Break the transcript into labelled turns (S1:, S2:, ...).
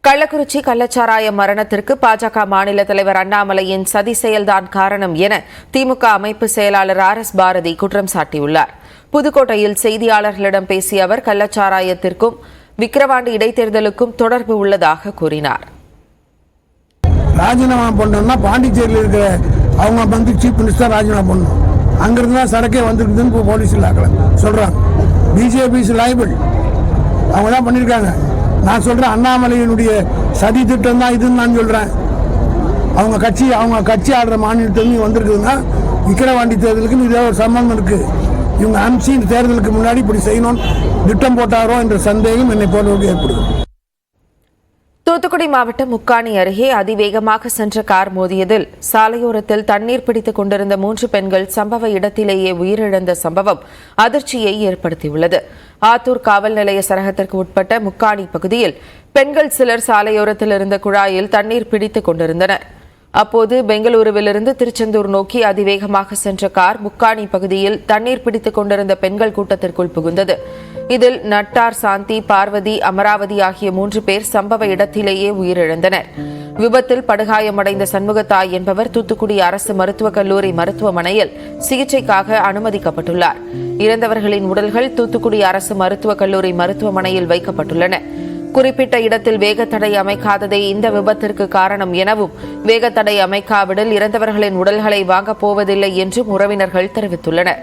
S1: கள்ளக்குறிச்சி கள்ளச்சாராய மரணத்திற்கு பாஜக மாநில தலைவர் அண்ணாமலையின் சதி செயல்தான் காரணம் என திமுக அமைப்பு செயலாளர் RS பாரதி குற்றம் சாட்டியுள்ளார். புதுக்கோட்டையில் செய்தியாளர்களிடம் பேசிய அவர் கள்ளச்சாராயத்திற்கும் விக்கிரவாண்டி இடைத்தேர்தலுக்கும் தொடர்பு உள்ளதாக கூறினார்.
S2: ராஜினாமா பண்ணோம்னா பாண்டிச்சேரியில் இருக்கிற அவங்க வந்து சீஃப் மினிஸ்டர் ராஜினாமா பண்ணணும். அங்கிருந்து தான் சரக்கே வந்துருக்குதுன்னு போலீஸ் சொல்றாங்க. பிஜேபி லைபிள் அவங்க தான் பண்ணியிருக்காங்க. நான் சொல்றேன் அண்ணாமலையினுடைய சதி திட்டம் தான் இதுன்னு நான் சொல்றேன். அவங்க கட்சி ஆடுற மாநிலத்திலிருந்து வந்திருக்குதுன்னா விக்கிரவாண்டி தேர்தலுக்கு இதே ஒரு சம்பந்தம் இருக்கு. இவங்க அனுப்பிச்சு இந்த தேர்தலுக்கு முன்னாடி இப்படி செய்யணும்னு திட்டம் போட்டாரோ என்ற சந்தேகம் என்னை போன்றவர்களுக்கு ஏற்படுது.
S1: தூத்துக்குடி மாவட்டம் முக்காணி அருகே அதிவேகமாக சென்ற கார் மோதியதில் சாலையோரத்தில் தண்ணீர் பிடித்துக் கொண்டிருந்த 3 பெண்கள் சம்பவ இடத்திலேயே உயிரிழந்த சம்பவம் அதிர்ச்சியை ஏற்படுத்தியுள்ளது. ஆத்தூர் காவல் நிலைய சரகத்திற்கு உட்பட்ட முக்காணி பகுதியில் பெண்கள் சிலர் சாலையோரத்தில் இருந்த குழாயில் தண்ணீர் பிடித்துக் கொண்டிருந்தனர். அப்போது பெங்களூருவிலிருந்து திருச்செந்தூர் நோக்கி அதிவேகமாக சென்ற கார் முக்காணி பகுதியில் தண்ணீர் பிடித்துக் கொண்டிருந்த பெண்கள் கூட்டத்திற்குள் புகுந்தது. இதில் நட்டார், சாந்தி, பார்வதி, அமராவதி ஆகிய 3 பேர் சம்பவ இடத்திலேயே உயிரிழந்தனர். விபத்தில் படுகாயமடைந்த சண்முகத்தாய் என்பவர் தூத்துக்குடி அரசு மருத்துவக் கல்லூரி மருத்துவமனையில் சிகிச்சைக்காக அனுமதிக்கப்பட்டுள்ளார். இறந்தவர்களின் உடல்கள் தூத்துக்குடி அரசு மருத்துவக் கல்லூரி மருத்துவமனையில் வைக்கப்பட்டுள்ளன. குறிப்பிட்ட இடத்தில் வேகத்தடை அமைக்காததே இந்த விபத்திற்கு காரணம் எனவும், வேகத்தடை அமைக்காவிடில் இறந்தவர்களின் உடல்களை வாங்கப் போவதில்லை என்றும் உறவினர்கள் தெரிவித்துள்ளனர்.